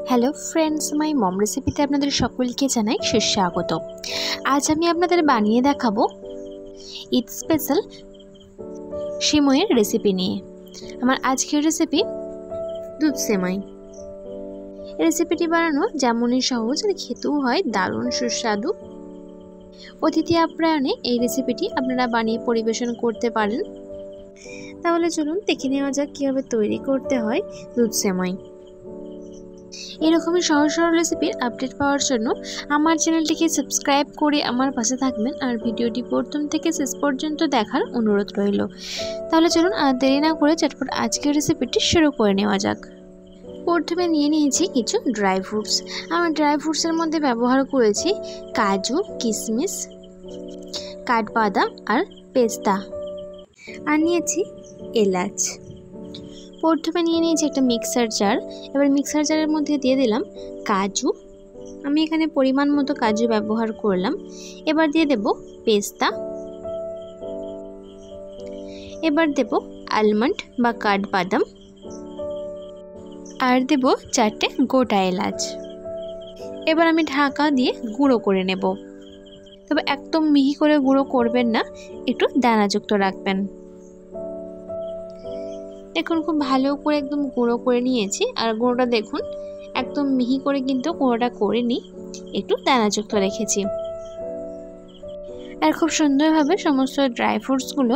Hello friends, মাই মম রেসিপিতে আপনাদের সকলকে জানাই সুস্বাগত। আজ আমি আপনাদের বানিয়ে দেখাবো ঈদ স্পেশাল সিমইয়ের রেসিপি নিয়ে। আমার আজকের রেসিপি দুধ সেমাই। রেসিপিটি বানানো যেমনই সহজ আর খেতেও হয় দারুণ সুস্বাদু। অতিথি আপ্যায়নে এই রেসিপিটি আপনারা বানিয়ে পরিবেশন করতে পারেন। তাহলে চলুন দেখে নেওয়া যাক কীভাবে তৈরি করতে হয় দুধ সেমাই। এরকমই সহজ সরল রেসিপির আপডেট পাওয়ার জন্য আমার চ্যানেলটিকে সাবস্ক্রাইব করে আমার পাশে থাকবেন আর ভিডিওটি প্রথম থেকে শেষ পর্যন্ত দেখার অনুরোধ রইল। তাহলে চলুন আর দেরি না করে চটপট আজকের রেসিপিটি শুরু করে নেওয়া যাক। প্রথমে নিয়ে নিয়েছি কিছু ড্রাই ফ্রুটস। আমার ড্রাই ফ্রুটসের মধ্যে ব্যবহার করেছি কাজু, কিশমিশ, কাঠবাদাম আর পেস্তা, আর নিয়েছি এলাচ। প্রথমে নিয়ে নিয়েছি একটা মিক্সার জার। এবার মিক্সার জারের মধ্যে দিয়ে দিলাম কাজু। আমি এখানে পরিমাণ মতো কাজু ব্যবহার করলাম। এবার দিয়ে দেব পেস্তা। এবার দেব আলমন্ড বা কাঠবাদাম, আর দেব 4টে গোটা এলাচ। এবার আমি ঢাকা দিয়ে গুঁড়ো করে নেব। তবে একদম মিহি করে গুঁড়ো করবেন না, একটু দানাযুক্ত রাখবেন। দেখুন খুব ভালো করে একদম গুঁড়ো করে নিয়েছি। আর গুঁড়োটা দেখুন একদম মিহি করে কিন্তু গুঁড়োটা করিনি, একটু দানাযুক্ত রেখেছি। আর খুব সুন্দরভাবে সমস্ত ড্রাই ফ্রুটসগুলো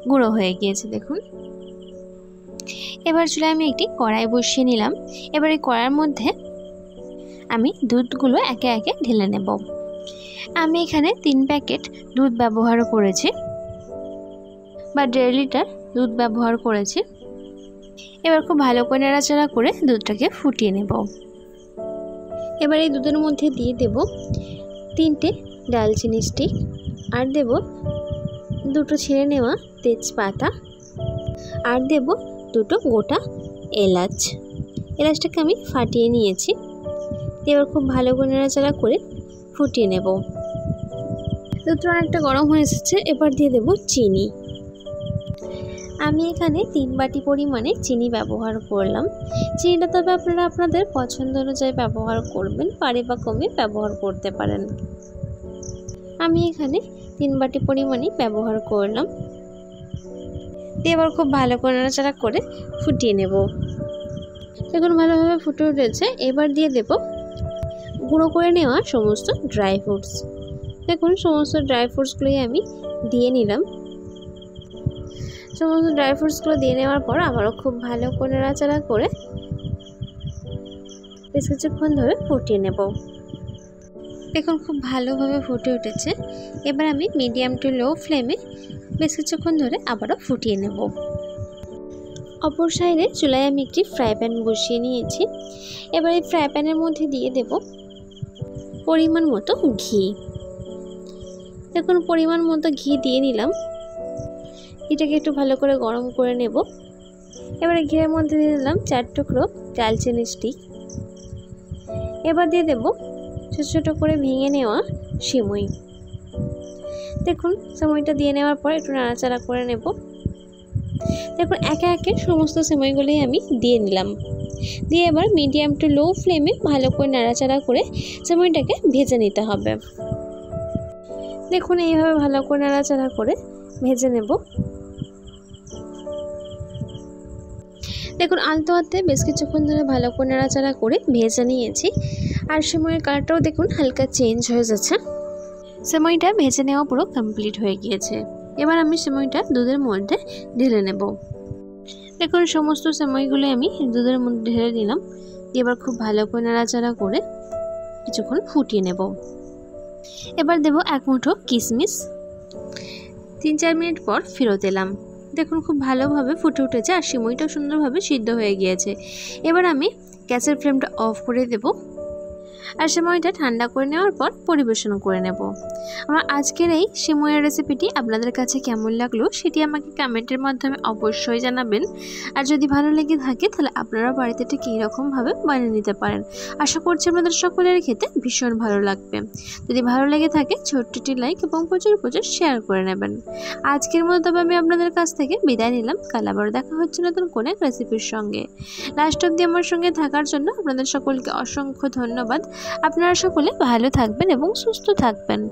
গুঁড়ো হয়ে গিয়েছে দেখুন। এবার চুলায় আমি একটি কড়াই বসিয়ে নিলাম। এবার এই কড়াইয়ের মধ্যে আমি দুধগুলো একে একে ঢেলে নেব। আমি এখানে 3 প্যাকেট দুধ ব্যবহার করেছি বা 1.5 লিটার দুধ ব্যবহার করেছি। এবার খুব ভালো করে নাড়াচাড়া করে দুধটাকে ফুটিয়ে নেব। এবার এই দুধের মধ্যে দিয়ে দেব 3টে ডালচিনি স্টিক, আর দেব 2টো ছিঁড়ে নেওয়া তেজপাতা, আর দেব 2টো গোটা এলাচ। এলাচটাকে আমি ফাটিয়ে নিয়েছি। এবার খুব ভালো করে নাড়াচাড়া করে ফুটিয়ে নেব। দুধটা অনেকটা গরম হয়ে এসেছে। এবার দিয়ে দেব চিনি। আমি এখানে 3 বাটি পরিমাণে চিনি ব্যবহার করলাম। চিনিটা তবে আপনারা আপনাদের পছন্দ অনুযায়ী ব্যবহার করবেন, পারে বা কমে ব্যবহার করতে পারেন। আমি এখানে 3 বাটি পরিমাণে ব্যবহার করলাম। এবার খুব ভালো করে নাড়াচাড়া করে ফুটিয়ে নেব। দেখুন ভালোভাবে ফুটে উঠেছে। এবার দিয়ে দেব গুঁড়ো করে নেওয়া সমস্ত ড্রাই ফ্রুটস। দেখুন সমস্ত ড্রাই ফ্রুটসগুলোই আমি দিয়ে নিলাম। সমস্ত ড্রাই ফ্রুটসগুলো দিয়ে নেওয়ার পর আবারও খুব ভালো করে নাড়াচাড়া করে বেশ কিছুক্ষণ ধরে ফুটিয়ে নেব। দেখুন খুব ভালোভাবে ফুটে উঠেছে। এবার আমি মিডিয়াম টু লো ফ্লেমে বেশ কিছুক্ষণ ধরে আবারও ফুটিয়ে নেব। অপর সাইডে চুলায় আমি একটি ফ্রাই প্যান বসিয়ে নিয়েছি। এবার এই ফ্রাই প্যানের মধ্যে দিয়ে দেব পরিমাণ মতো ঘি। দেখুন পরিমাণ মতো ঘি দিয়ে নিলাম। এটাকে একটু ভালো করে গরম করে নেব। এবারে ঘিয়ের মধ্যে দিয়ে দিলাম 4 টুকরো দারচিনি স্টিক। এবার দিয়ে দেব ছোটো ছোটো করে ভেঙে নেওয়া সিমই। দেখুন সিমইটা দিয়ে নেওয়ার পর একটু নাড়াচাড়া করে নেব। দেখুন একে একে সমস্ত সিমইগুলোই আমি দিয়ে নিলাম। দিয়ে এবার মিডিয়াম টু লো ফ্লেমে ভালো করে নাড়াচাড়া করে সিমইটাকে ভেজে নিতে হবে। দেখুন এইভাবে ভালো করে নাড়াচাড়া করে ভেজে নেব। দেখুন আলতো হাতে বেশ কিছুক্ষণ ধরে ভালো করে নাড়াচাড়া করে ভেজে নিয়েছি। আর সিমইয়ের কালারটাও দেখুন হালকা চেঞ্জ হয়ে যাচ্ছে। সিমইটা ভেজে নেওয়া পুরো কমপ্লিট হয়ে গিয়েছে। এবার আমি সিমইটা দুধের মধ্যে ঢেলে নেব। দেখুন সমস্ত সিমইগুলো আমি দুধের মধ্যে ঢেলে নিলাম। এবার খুব ভালো করে নাড়াচাড়া করে কিছুক্ষণ ফুটিয়ে নেব। এবার দেব 1 মুঠো কিশমিশ। 3-4 মিনিট পর ফেরত এলাম। দেখুন খুব ভালোভাবে ফুটে উঠেছে আর সিমইটাও সুন্দরভাবে সিদ্ধ হয়ে গিয়েছে। এবার আমি গ্যাসের ফ্লেমটা অফ করে দেব। আর সেমাইটা ঠান্ডা করে নেওয়ার পর পরিবেশন করে নেব। আমার আজকের এই সেমাইয়ের রেসিপিটি আপনাদের কাছে কেমন লাগলো সেটি আমাকে কমেন্টের মাধ্যমে অবশ্যই জানাবেন। আর যদি ভালো লেগে থাকে তাহলে আপনারা বাড়িতে ঠিক এইরকমভাবে বানিয়ে নিতে পারেন। আশা করছি আপনাদের সকলের খেতে ভীষণ ভালো লাগবে। যদি ভালো লেগে থাকে ছোট্ট একটি লাইক এবং প্রচুর শেয়ার করে নেবেন। আজকের মতো তবে আমি আপনাদের কাছ থেকে বিদায় নিলাম। কাল আবার দেখা হচ্ছে নতুন কোনো এক রেসিপির সঙ্গে। লাস্ট অবধি আমার সঙ্গে থাকার জন্য আপনাদের সকলকে অসংখ্য ধন্যবাদ। আপনারা সকলে ভালো থাকবেন এবং সুস্থ থাকবেন।